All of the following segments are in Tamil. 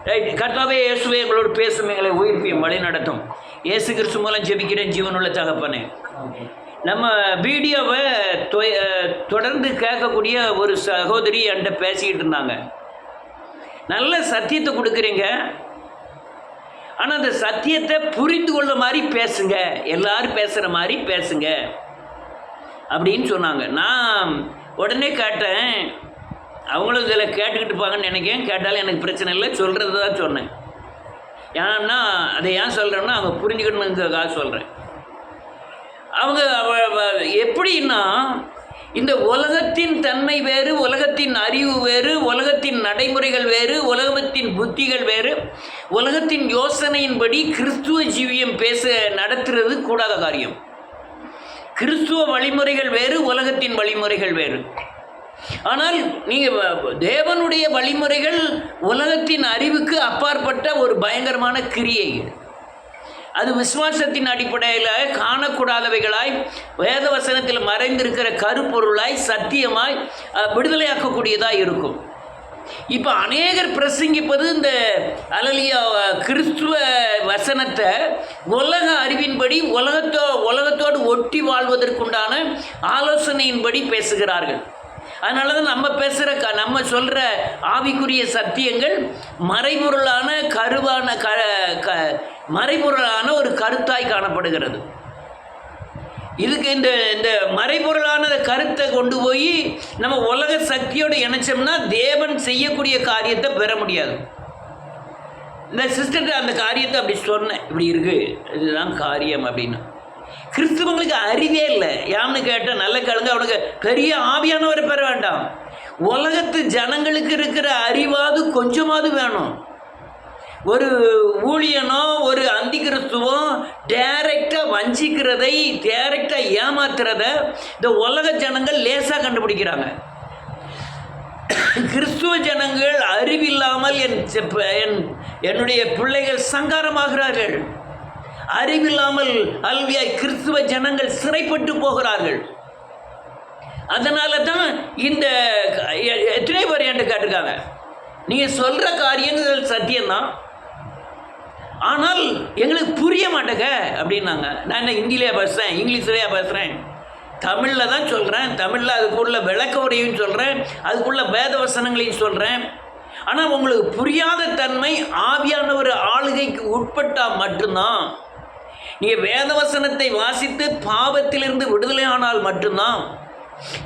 ரைட். கர்த்தாவே இயேசுவே எங்களோடு பேசும், எங்களை உயிர்ப்பியும் வழி நடத்தும். இயேசு கிறிஸ்து மூலம் ஜெபிக்கிறேன் ஜீவனுள்ள தகப்பனே. நம்ம வீடியோவை தொடர்ந்து கேட்கக்கூடிய ஒரு சகோதரி என்கிட்ட பேசிக்கிட்டு இருந்தாங்க. நல்ல சத்தியத்தை கொடுக்குறீங்க, ஆனால் அந்த சத்தியத்தை புரிந்து கொள்ள மாதிரி பேசுங்க, எல்லாரும் பேசுகிற மாதிரி பேசுங்க அப்படின்னு சொன்னாங்க. நான் உடனே கேட்டேன், அவங்களும் இதில் கேட்டுக்கிட்டு இருப்பாங்கன்னு நினைக்கிறேன். கேட்டாலும் எனக்கு பிரச்சனை இல்லை, சொல்கிறது தான் சொன்னேன். ஏன்னா அதை ஏன் சொல்கிறேன்னா அவங்க புரிஞ்சுக்கணுங்கிறதுக்காக சொல்கிறேன். அவங்க எப்படின்னா, இந்த உலகத்தின் தன்மை வேறு, உலகத்தின் அறிவு வேறு, உலகத்தின் நடைமுறைகள் வேறு, உலகத்தின் புத்திகள் வேறு, உலகத்தின் யோசனையின்படி கிறிஸ்துவ ஜீவியம் நடத்துறது கூடாத காரியம். கிறிஸ்துவ வழிமுறைகள் வேறு, உலகத்தின் வழிமுறைகள் வேறு. ஆனால் நீங்கள் தேவனுடைய வழிமுறைகள் உலகத்தின் அறிவுக்கு அப்பாற்பட்ட ஒரு பயங்கரமான கிரியை. அது விசுவாசத்தின் அடிப்படையில் காணக்கூடாதவைகளாய், வேத வசனத்தில் மறைந்திருக்கிற கருப்பொருளாய், சத்தியமாய் விடுதலையாக்கக்கூடியதாக இருக்கும். இப்போ அநேகர் பிரசங்கிப்பது இந்த கிறிஸ்துவ வசனத்தை உலக அறிவின்படி உலகத்தோடு ஒட்டி வாழ்வதற்குண்டான ஆலோசனையின்படி பேசுகிறார்கள். அதனால தான் நம்ம சொல்கிற ஆவிக்குரிய சத்தியங்கள் மறைபொருளான மறைபொருளான ஒரு கருத்தாய் காணப்படுகிறது. இதுக்கு இந்த மறைபொருளான கருத்தை கொண்டு போய் நம்ம உலக சக்தியோடு இணைச்சோம்னா தேவன் செய்யக்கூடிய காரியத்தை பெற முடியாது. இந்த சிஸ்டர்கிட்ட அந்த காரியத்தை அப்படி சொன்னேன், இப்படி இருக்குது, இதுதான் காரியம் அப்படின்னு. கிறிஸ்துவங்களுக்கு அறிவே இல்லை. யான்னு கேட்டால் நல்ல கலந்து அவனுக்கு பெரிய ஆவியானவரை பெற வேண்டாம், உலகத்து ஜனங்களுக்கு இருக்கிற அறிவாது கொஞ்சமாவது வேணும். ஒரு ஊழியனோ ஒரு அந்தி கிறிஸ்துவோ டைரெக்டாக வஞ்சிக்கிறதை, டைரெக்டாக ஏமாத்துறத இந்த உலக ஜனங்கள் லேசாக கண்டுபிடிக்கிறாங்க. கிறிஸ்துவ ஜனங்கள் அறிவில்லாமல் என்னுடைய பிள்ளைகள் சங்காரமாகிறார்கள். அறிவில்லாமல் அல்வியாய் கிறிஸ்துவ ஜனங்கள் சிறைப்பட்டு போகிறார்கள். அதனால தான் இந்த எத்தனை பேர் என்கிட்ட கேட்டிருக்காங்க, நீங்கள் சொல்கிற காரியங்கள் சத்தியம்தான், ஆனால் எங்களுக்கு புரிய மாட்டேங்க அப்படின்னாங்க. நான் என்ன ஹிந்திலேயே பேசுகிறேன், இங்கிலீஷ்லேயே பேசுகிறேன், தமிழில் தான் சொல்கிறேன். தமிழில் அதுக்குள்ள விளக்க உரையும் சொல்கிறேன், அதுக்குள்ள வேத வசனங்களையும் சொல்கிறேன். ஆனால் உங்களுக்கு புரியாத தன்மை ஆவியானவர் ஆளுகைக்கு உட்பட்டால் மட்டும்தான். நீங்கள் வேதவசனத்தை வாசித்து பாவத்திலிருந்து விடுதலை ஆனால் மட்டும்தான்,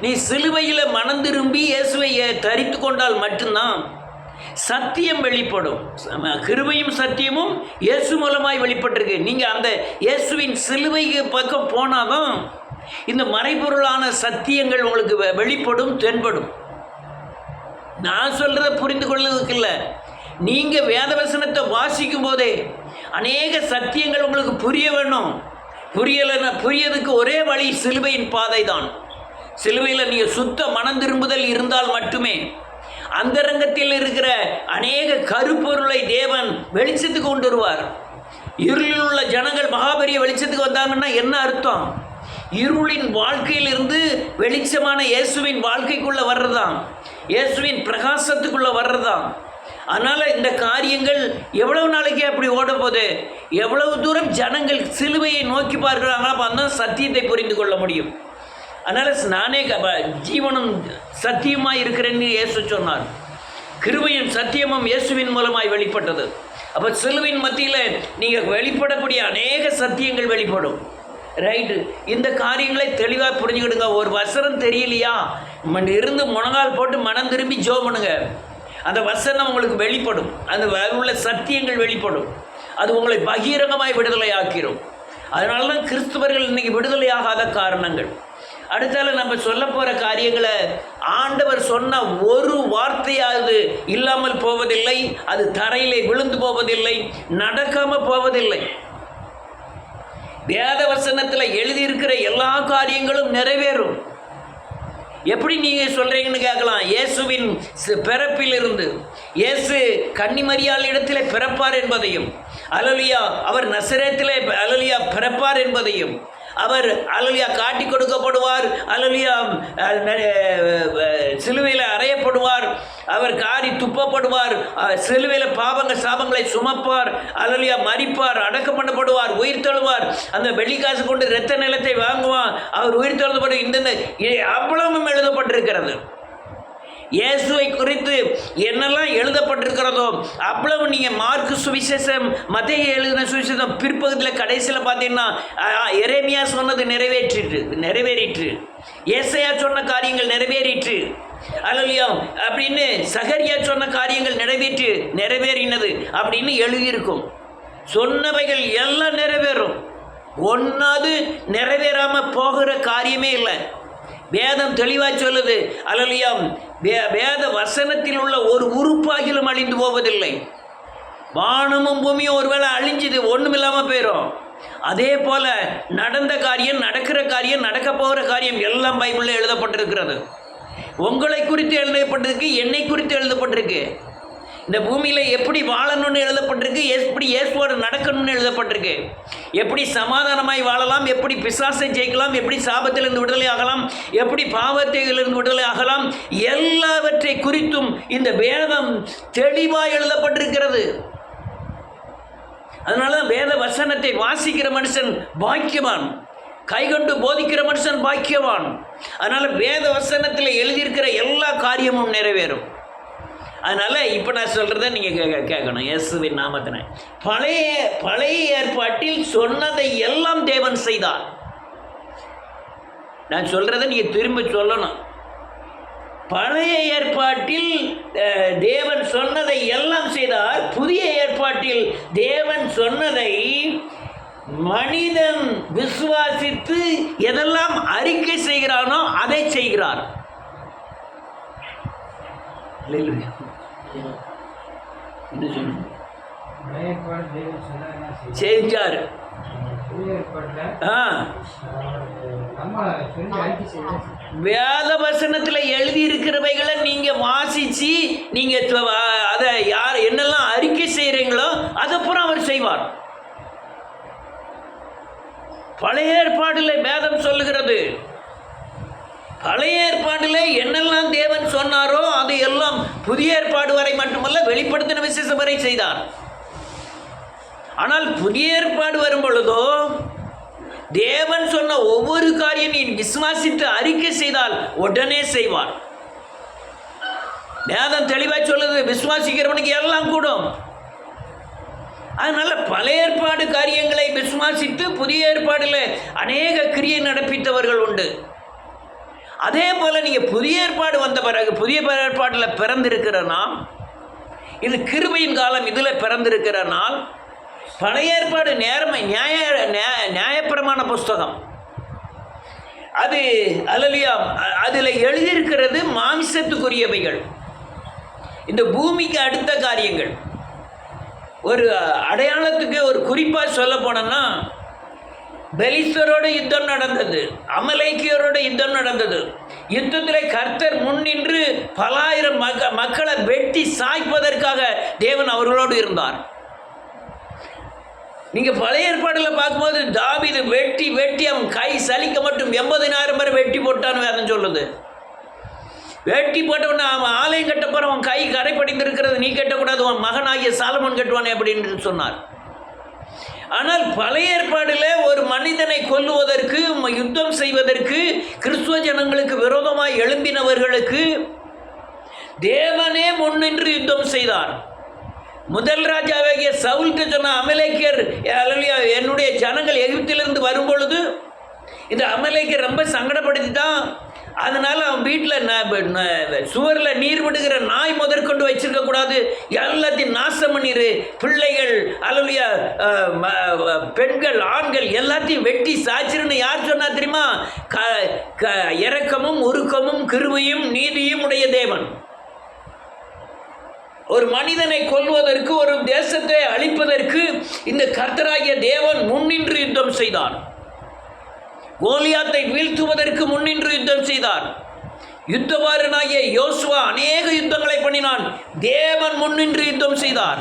நீ சிலுவையில் மனம் திரும்பி இயேசுவை தரித்து கொண்டால் மட்டும்தான் சத்தியம் வெளிப்படும். கிருபையும் சத்தியமும் இயேசு மூலமாய் வெளிப்பட்டிருக்கு. நீங்கள் அந்த இயேசுவின் சிலுவைக்கு பக்கம் போனாதான் இந்த மறைபொருளான சத்தியங்கள் உங்களுக்கு வெளிப்படும், தென்படும். நான் சொல்கிறத புரிந்து கொள்வதற்கு இல்லை, நீங்கள் வேதவசனத்தை வாசிக்கும் போதே அநேக சத்தியங்கள் உங்களுக்கு புரிய வேணும். புரியதுக்கு ஒரே வழி சிலுவையின் பாதை தான். சிலுவையில் நீங்கள் சுத்த மனம் திரும்புதல் இருந்தால் மட்டுமே அந்தரங்கத்தில் இருக்கிற அநேக கருப்பொருளை தேவன் வெளிச்சத்துக்கு கொண்டு வருவார். இருளில் உள்ள ஜனங்கள் மகாபெரிய வெளிச்சத்துக்கு வந்தாங்கன்னா என்ன அர்த்தம்? இருளின் வாழ்க்கையிலிருந்து வெளிச்சமான இயேசுவின் வாழ்க்கைக்குள்ளே வர்றதாம், இயேசுவின் பிரகாசத்துக்குள்ளே வர்றதாம். அதனால் இந்த காரியங்கள் எவ்வளவு நாளைக்கு அப்படி ஓட போகுது? எவ்வளவு தூரம் ஜனங்கள் சிலுவையை நோக்கி பார்க்குறாங்களோ அப்போ தான் சத்தியத்தை புரிந்து கொள்ள முடியும். அதனால் நானே ஜீவனும் சத்தியமாக இருக்கிறேன்னு இயேசு சொன்னார். கிருபையும் சத்தியமும் இயேசுவின் மூலமாய் வெளிப்பட்டது. அப்போ சிலுவின் மத்தியில் நீங்கள் வெளிப்படக்கூடிய அநேக சத்தியங்கள் வெளிப்படும். ரைட்டு. இந்த காரியங்களை தெளிவாக புரிஞ்சுக்கிடுங்க. ஒரு வசனம் தெரியலையா, இருந்து முழங்கால் போட்டு மனம் திரும்பி ஜெபம் பண்ணுங்க, அந்த வசனம் உங்களுக்கு வெளிப்படும், அந்த உள்ள சத்தியங்கள் வெளிப்படும். அது உங்களை பகிரங்கமாய் விடுதலை ஆக்கிரும். அதனால தான் கிறிஸ்துவர்கள் இன்றைக்கி விடுதலையாகாத காரணங்கள். அடுத்தால நம்ம சொல்ல போகிற காரியங்களை ஆண்டவர் சொன்ன ஒரு வார்த்தையாவது இல்லாமல் போவதில்லை, அது தரையிலே விழுந்து போவதில்லை, நடக்காமல் போவதில்லை. வேத வசனத்தில் எழுதியிருக்கிற எல்லா காரியங்களும் நிறைவேறும். எப்படி நீங்கள் சொல்கிறீங்கன்னு கேட்கலாம். இயேசுவின் பிறப்பிலிருந்து இயேசு கன்னிமரியாள் இடத்திலே பிறப்பார் என்பதையும், அல்லேலூயா, அவர் நசரேத்திலே அல்லேலூயா பிறப்பார் என்பதையும், அவர் அல்லேலூயா காட்டி கொடுக்கப்படுவார், அல்லேலூயா சிலுவையில் அறையப்படுவார், அவர் காரி துப்பப்படுவார், சிலுவையில் பாவங்கள் சாபங்களை சுமப்பார், அல்லேலூயா மரிப்பார், அடக்கம் பண்ணப்படுவார், உயிர் தழுவார், அந்த வெள்ளிக்காசு கொண்டு இரத்த நிலத்தை வாங்குவார், அவர் உயிர் தழுவப்படும். இந்த அவ்வளவும் எழுதப்பட்டிருக்கிறது. இயேசுவை குறித்து என்னெல்லாம் எழுதப்பட்டிருக்கிறதோ அவ்வளவு நீங்கள் மார்க்கு சுவிசேஷம், மத்தேயு எழுதின சுவிசேஷம் பிற்பகுதியில் கடைசியில் பார்த்தீங்கன்னா எரேமியா சொன்னது நிறைவேறிற்று, ஏசாயா சொன்ன காரியங்கள் நிறைவேறிற்று, அல்லேலூயா அப்படின்னு சகரியா சொன்ன காரியங்கள் நிறைவேறினது அப்படின்னு எழுதியிருக்கும். சொன்னவைகள் எல்லாம் நிறைவேறும். ஒன்றாவது நிறைவேறாமல் போகிற காரியமே இல்லை. வேதம் தெளிவாக சொல்லுது, அல்லேலூயா வேத வசனத்தில் உள்ள ஒரு உறுப்பாகிலும் அழிந்து போவதில்லை. வானமும் பூமியும் ஒருவேளை அழிஞ்சுது, ஒன்றும் இல்லாமல் போயிடும். அதே போல நடந்த காரியம், நடக்கிற காரியம், நடக்க போகிற காரியம் எல்லாம் பைபிளில் எழுதப்பட்டிருக்கிறது. உங்களை குறித்து எழுதப்பட்டிருக்கு, என்னை குறித்து எழுதப்பட்டிருக்கு. இந்த பூமியில் எப்படி வாழணும்னு எழுதப்பட்டிருக்கு, எப்படி இயேசுவோடு நடக்கணும்னு எழுதப்பட்டிருக்கு. எப்படி சமாதானமாய் வாழலாம், எப்படி பிசாசை ஜெயிக்கலாம், எப்படி சாபத்திலிருந்து விடுதலை ஆகலாம், எப்படி பாவத்திலிருந்து விடுதலை ஆகலாம், எல்லாவற்றை குறித்தும் இந்த வேதம் தெளிவாக எழுதப்பட்டிருக்கிறது. அதனால வேத வசனத்தை வாசிக்கிற மனுஷன் பாக்கியவான், கைகொண்டு போதிக்கிற மனுஷன் பாக்கியவான். அதனால வேத வசனத்தில் எழுதியிருக்கிற எல்லா காரியமும் நிறைவேறும். அதனால் இப்போ நான் சொல்கிறத நீங்கள் கேட்கணும். இயேசுவின் நாமத்தினை பழைய ஏற்பாட்டில் சொன்னதை எல்லாம் தேவன் செய்தார். நான் சொல்கிறத நீங்கள் திரும்ப சொல்லணும். பழைய ஏற்பாட்டில் தேவன் சொன்னதை எல்லாம் செய்தார். புதிய ஏற்பாட்டில் தேவன் சொன்னதை மனிதன் விசுவாசித்து எதெல்லாம் அறிக்கை செய்கிறானோ அதை செய்கிறார். செஞ்சார். வேத வசனத்தில் எழுதி இருக்கிறவைகளை நீங்க வாசிச்சு நீங்க அதை யார் என்னெல்லாம் அறிக்கை செய்யறீங்களோ அதப்புறம் அவர் செய்வார். பழைய ஏற்பாடுல வேதம் சொல்லுகிறது, பழைய ஏற்பாடில் என்னெல்லாம் தேவன் சொன்னாரோ அது எல்லாம் புதிய ஏற்பாடு வரை மட்டுமல்ல, வெளிப்படுத்தின விசேஷம் வரை செய்தார். ஆனால் புதிய ஏற்பாடு வரும் பொழுதோ தேவன் சொன்ன ஒவ்வொரு காரியம் நீ விசுவாசித்து அறிக்கை செய்தால் உடனே செய்வார். வேதம் தெளிவாக சொல்லுது, விசுவாசிக்கிறவனுக்கு எல்லாம் கூடும். அதனால பழைய ஏற்பாடு காரியங்களை விசுவாசித்து புதிய ஏற்பாடில் அநேக கிரியை நடப்பித்தவர்கள் உண்டு. அதே போல் நீங்கள் புதிய ஏற்பாடு வந்த பிறகு புதிய ஏற்பாட்டில் பிறந்திருக்கிற நாம், இது கிருபையின் காலம், இதில் பிறந்திருக்கிற நாள். பழைய ஏற்பாடு நியாயப்பிரமாண புஸ்தகம், அது அல்லேலூயா அதில் எழுதியிருக்கிறது மாமிசத்துக்குரியவைகள், இந்த பூமிக்கு அடுத்த காரியங்கள். ஒரு அடையாளத்துக்கு ஒரு குறிப்பாக சொல்ல போனோம்னா, பெலிஸ்தரோட யுத்தம் நடந்தது, அமலேக்கியரோட யுத்தம் நடந்தது. யுத்தத்தில் கர்த்தர் முன்னின்று பலாயிரம் மக்களை வெட்டி சாய்ப்பதற்காக தேவன் அவர்களோடு இருந்தார். நீங்கள் பழைய ஏற்பாடில் பார்க்கும்போது தாவீது வெட்டி அவன் கை சலிக்க மட்டும் 80,000 பேர் வெட்டி போட்டான்னு வேதம் சொல்லுது. வெட்டி போட்டவன அவன் ஆலயம் கட்ட போகிற அவன் கை கரைப்படிந்திருக்கிறது, நீ கட்டக்கூடாது, அவன் மகனாகிய சாலமோன் கட்டுவானே அப்படின்னு சொன்னார். ஆனால் பழைய ஏற்பாடில் ஒரு மனிதனை கொல்லுவதற்கு, யுத்தம் செய்வதற்கு, கிறிஸ்துவ ஜனங்களுக்கு விரோதமாய் எழும்பினவர்களுக்கு தேவனே முன்னின்று யுத்தம் செய்தார். முதல் ராஜாவாகிய சவுல்கிட்ட சொன்ன அமலேக்கியர், என்னுடைய ஜனங்கள் எகிப்திலிருந்து வரும் பொழுது இந்த அமலேக்கியர் ரொம்ப சங்கடப்படுத்திட்டான், அதனால் அவன் வீட்டில் சுவரில் நீர் விடுகிற நாய் முதற்கொண்டு வச்சிருக்க கூடாது, எல்லாத்தையும் நாசம் பண்ணிடு, பிள்ளைகள் அல்லேலூயா பெண்கள் ஆண்கள் எல்லாத்தையும் வெட்டி சாய்ச்சிருன்னு யார் சொன்னா தெரியுமா? இரக்கமும் உருக்கமும் கிருபையும் நீதியும் உடைய தேவன். ஒரு மனிதனை கொல்வதற்கு, ஒரு தேசத்தை அழிப்பதற்கு இந்த கர்த்தராகிய தேவன் முன்னின்று யுத்தம் செய்தார். கோலியாத்தை வீழ்த்துவதற்கு முன்னின்று யுத்தம் செய்தார். யுத்தவாரனாகிய யோசுவா அநேக யுத்தங்களை பண்ணினான், தேவன் முன்னின்று யுத்தம் செய்தார்.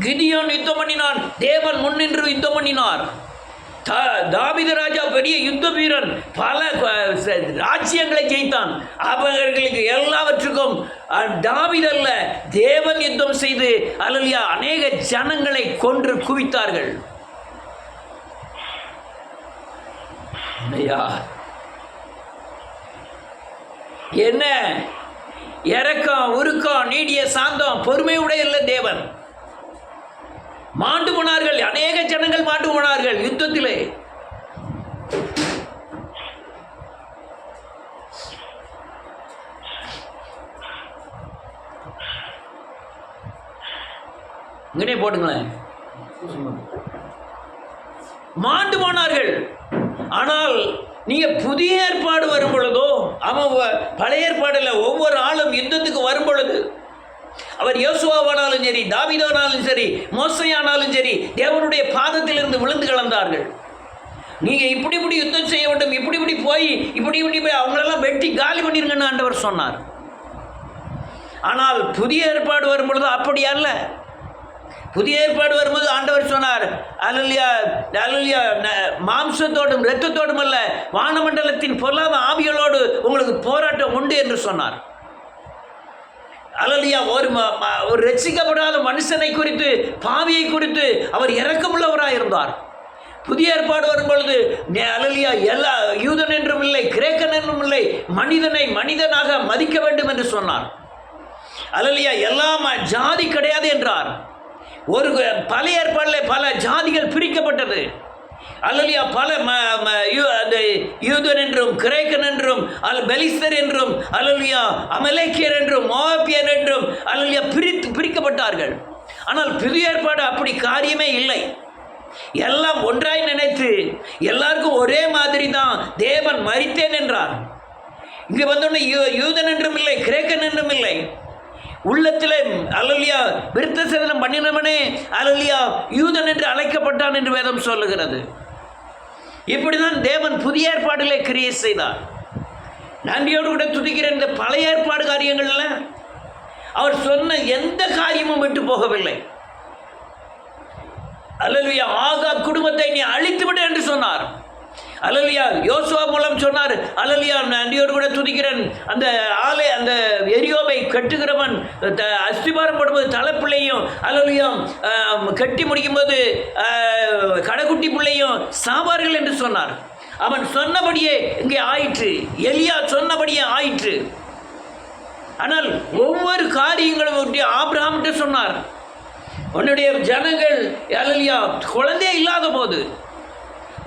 கிதியோன் யுத்தம் பண்ணினான், தேவன் முன்னின்று யுத்தம் பண்ணினார். தாவீது ராஜா பெரிய யுத்த வீரன், பல ராஜ்யங்களை ஜெயித்தான். அவர்களுக்கு எல்லாவற்றுக்கும் தாவீது அல்ல, தேவன் யுத்தம் செய்து அல்லேலூயா அநேக ஜனங்களை கொன்று குவித்தார்கள். என்ன இரக்கம், உருக்கம், நீடிய சாந்தம், பொறுமையுடைய இல்ல தேவன். மாண்டு போனார்கள், அநேக ஜனங்கள் மாண்டு போனார்கள் யுத்தத்திலே. இங்கே போட்டுங்களேன், மாண்டு போனார்கள். ஆனால் நீங்க புதிய ஏற்பாடு வரும் பொழுதோ, அவன் பழைய ஏற்பாடுல ஒவ்வொரு ஆளும் யுத்தத்துக்கு வரும் பொழுது, அவர் யோசுவாவானாலும் சரி, தாவீதானாலும் சரி, மோசையானாலும் சரி, தேவனுடைய பாதத்திலிருந்து விழுந்து கலந்தார்கள். நீங்க இப்படி இப்படி யுத்தம் செய்ய வேண்டும், இப்படி போய் அவங்களெல்லாம் வெட்டி காலி பண்ணிருங்கன்னு ஆண்டவர் சொன்னார். ஆனால் புதிய ஏற்பாடு வரும் பொழுது அப்படி அல்ல. புதிய ஏற்பாடு வரும்போது ஆண்டவர் சொன்னார், அல்லேலூயா, மாம்சத்தோடும் இரத்தத்தோடும் அல்ல, வானமண்டலத்தின் பொல்லாத ஆவிகளோடு உங்களுக்கு போராட்டம் உண்டு என்று சொன்னார். அல்லேலூயா. ஒரு ரட்சிக்கப்படாத மனுஷனை குறித்து, பாவியை குறித்து அவர் இரக்கமுள்ளவராக இருந்தார். புதிய ஏற்பாடு வரும் பொழுது அல்லேலூயா, எல்லா யூதன் என்றும் இல்லை, கிரேக்கன் என்றும் இல்லை, மனிதனை மனிதனாக மதிக்க வேண்டும் என்று சொன்னார். அல்லேலூயா. எல்லா ஜாதி கிடையாது என்றார். ஒரு பழைய ஏற்பாட்டில் பல ஜாதிகள் பிரிக்கப்பட்டது. அல்லேலூயா. பல யூதன் என்றும், கிரேக்கன் என்றும், பெலிஸ்தர் என்றும், அல்லேலூயா, அமலேக்கியர் என்றும், மோவாபியர் என்றும் அல்லேலூயா பிரிக்கப்பட்டார்கள். ஆனால் புதிய ஏற்பாடு அப்படி காரியமே இல்லை. எல்லாம் ஒன்றாய் நினைத்து எல்லாருக்கும் ஒரே மாதிரி தான் தேவன் மரித்தேன் என்றார். இங்கே வந்தோடனே யூதன் என்றும் இல்லை, கிரேக்கன் என்றும் இல்லை, உள்ளத்தில் அல்லேலூயா விருத்த சேதனம் பண்ணினவனே அல்லேலூயா யூதன் என்று அழைக்கப்பட்டான் என்று வேதம் சொல்லுகிறது. இப்படிதான் தேவன் புதிய ஏற்பாடுகளை கிரியேட் செய்தார். நன்றியோடு கூட துதிக்கிற இந்த பழைய ஏற்பாடு காரியங்கள்ல அவர் சொன்ன எந்த காரியமும் விட்டு போகவில்லை. அல்லேலூயா. ஆகாப் குடும்பத்தை நீ அழித்து விடு என்று சொன்னார். அல்லேலூயா. யோசுவா மூலம் சொன்னார். அல்லேலூயா. நன்றியோடு கூட துதிக்கிறேன். அந்த எரியோவை கட்டுகிறவன் அஸ்திபாரம் போடும்போது தலைப்பிள்ளையும் அல்லேலூயா கட்டி முடிக்கும்போது கடைக்குட்டி பிள்ளையும் சாவார்கள் என்று சொன்னார். அவன் சொன்னபடியே இங்கே ஆயிற்று. எலியா சொன்னபடியே ஆயிற்று. ஆனால் ஒவ்வொரு காரியங்களும் ஆபிரகாம் சொன்னார், உன்னுடைய ஜனங்கள் அல்லேலூயா குழந்தையே இல்லாத போது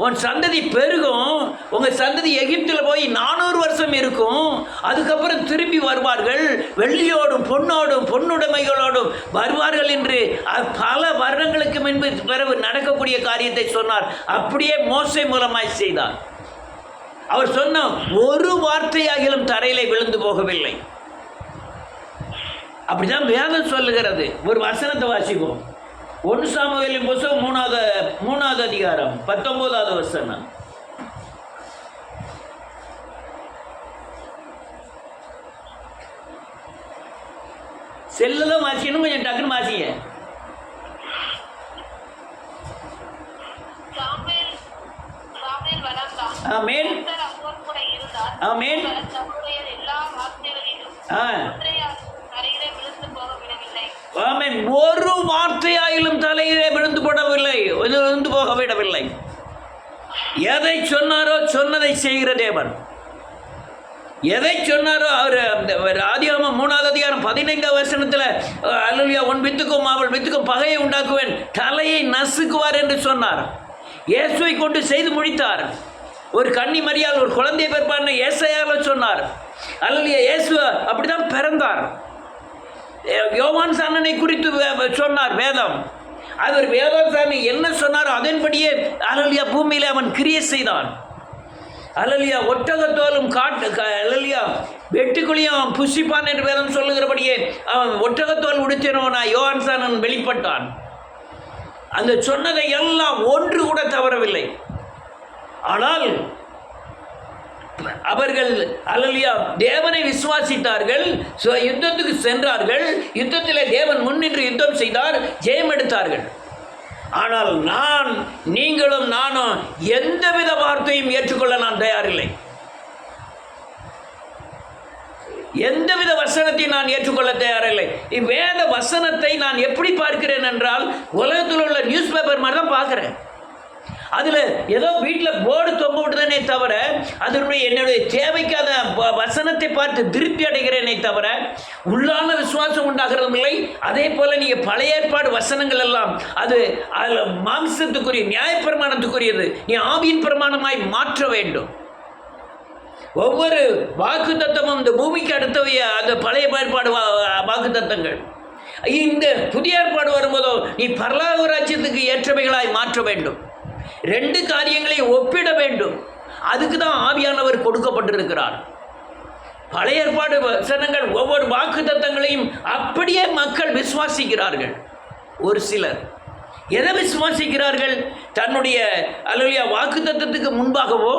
உன் சந்ததி பெருகும், உங்கள் சந்ததி எகிப்தில் போய் 400 வருஷம் இருக்கும், அதுக்கப்புறம் திரும்பி வருவார்கள், வெள்ளியோடும் பொன்னோடும் பொன்னுடைமைகளோடும் வருவார்கள் என்று பல வருடங்களுக்கு முன்பு பிறகு நடக்கக்கூடிய காரியத்தை சொன்னார். அப்படியே மோசே மூலமாய் செய்தார். அவர் சொன்ன ஒரு வார்த்தையாகிலும் தரையிலே விழுந்து போகவில்லை. அப்படிதான் வேதம் சொல்லுகிறது. ஒரு வசனத்தை வாசிப்போம். 1 சாமுவேலின் புத்தகம் 3வது அதிகாரம் 19வது வசனம். செல்லதான் வாசிக்கணும், கொஞ்சம் டக்குன்னு வாசிங்க. ஆமென், ஆமென். ஆமென். ஒரு வார்த்தையாயிலும் தலையிலே விழுந்து போக விடவில்லை. எதை சொன்னாரோ சொன்னதை செய்கிற தேவன். எதை சொன்னாரோ அவர் ஆதியாகமம் 3வது அதிகாரம் 15வது வசனத்தில் அல்லேலூயா, உன் வித்துக்கும் அவள் வித்துக்கும் பகையை உண்டாக்குவேன், தலையை நசுக்குவார் என்று சொன்னார். இயேசுவை கொண்டு செய்து முடித்தார். ஒரு கன்னி மரியாள் ஒரு குழந்தையை பிறப்பார்னு ஏசாயாவில் சொன்னார். அல்லேலூயா. இயேசு அப்படிதான் பிறந்தார். யோவான் சாணனை குறித்து சொன்னார் வேதம். அவர் வேதம் என்ன சொன்னாரோ அதன்படியே அல்லேலூயா பூமியில் அவன் கிரியை செய்தான். அல்லேலூயா. ஒட்டகத்தோலும் அல்லேலூயா வெட்டுக்குழியும் புசிப்பான் என்று வேதம் சொல்லுகிறபடியே அவன் ஒட்டகத்தோல் உடுத்தினவனா யோவான் சாணன் வெளிப்பட்டான். அந்த சொன்னதை எல்லாம் ஒன்று கூட தவறவில்லை. ஆனால் அவர்கள் அல்லேலூயா தேவனை விசுவாசித்தார்கள், யுத்தத்துக்கு சென்றார்கள். யுத்தத்தில் தேவன் முன்னின்று யுத்தம் செய்தார், ஜெயம் எடுத்தார்கள். ஆனால் நீங்களும் நானும் எந்தவித வார்த்தையும் ஏற்றுக்கொள்ள நான் தயாரில்லை. எந்தவித வசனத்தையும் நான் ஏற்றுக்கொள்ள தயாரில்லை. வேத வசனத்தை நான் எப்படி பார்க்கிறேன் என்றால், உலகத்தில் உள்ள நியூஸ் பேப்பர் மாதிரி தான் பார்க்குறேன். அதில் ஏதோ வீட்டில் போர்டு தொங்க விட்டுதானே தவிர என்னுடைய தேவைக்காத வசனத்தை பார்த்து திருப்தி அடைகிறேனே தவிர உள்ளான விசுவாசம் உண்டாகிறதும் இல்லை. அதே போல் நீங்கள் பழைய ஏற்பாடு வசனங்கள் எல்லாம் அதில் மாம்சத்துக்குரிய நியாயப்பிரமாணத்துக்குரியது நீ ஆவியின் பிரமாணமாய் மாற்ற வேண்டும். ஒவ்வொரு வாக்கு தத்துவமும் இந்த பூமிக்கு அடுத்தவைய அந்த பழைய ஏற்பாடு வாக்கு தத்தங்கள். இந்த புதிய ஏற்பாடு வரும்போதோ நீ பரலோக ராஜ்யத்துக்கு ஏற்றவைகளாய் மாற்ற வேண்டும். ரெண்டு காரியங்களை ஒப்பிட வேண்டும். அதுக்கு தான் ஆவியானவர் கொடுக்கப்பட்டிருக்கிறார். பழைய ஏற்பாடு வசனங்கள் ஒவ்வொரு வாக்கு தத்தங்களையும் அப்படியே மக்கள் விசுவாசிக்கிறார்கள். ஒரு சிலர் எதை விசுவாசிக்கிறார்கள்? தன்னுடைய வாக்கு தத்தத்துக்கு முன்பாகவோ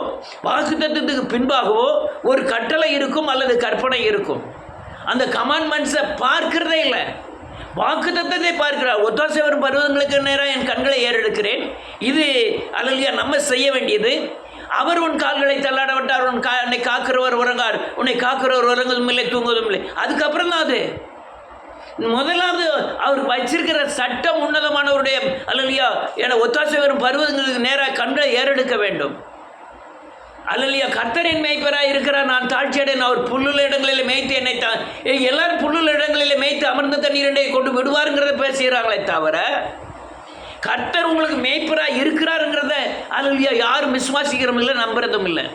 வாக்கு தத்தத்துக்கு பின்பாகவோ ஒரு கட்டளை இருக்கும் அல்லது கற்பனை இருக்கும். அந்த கமாண்ட்மெண்ட்ஸை பார்க்கிறதே இல்லை, வாக்கு தத்தத்தை பார்க்கிறார். ஒத்தாசை வரும் பருவங்களுக்கு நேராக என் கண்களை ஏறெடுக்கிறேன், இது நம்ம செய்ய வேண்டியது. அவர் உன் கால்களை தள்ளாட விட்டார், உன்னை காக்கிறவர் உறங்கார், உன்னை காக்கிறவர் உறங்குவதும் இல்லை தூங்குவதும் இல்லை. அதுக்கப்புறம் தான் அது முதலாவது அவர் வச்சிருக்கிற சட்டம் உன்னதமானவருடைய என ஒத்தாசை வரும் பருவங்களுக்கு நேராக கண்களை ஏறெடுக்க வேண்டும். கர்த்தரின் மேய்ப்பராக இருக்கிறார், நான் தாழ்ச்சியடைன், அவர் புல்லுள்ள இடங்களில் மேய்த்து என்னை எல்லாரும் புல்லுள்ள இடங்களில் மேய்த்து அமர்ந்த தண்ணீரை கொண்டு விடுவாருங்கிறத பேசுகிறாங்களே தவிர கர்த்தர் உங்களுக்கு மேய்ப்பராக இருக்கிறாருங்கிறத யாரும் விசுவாசிக்கிறதும் இல்லை, நம்புறதும் இல்லை.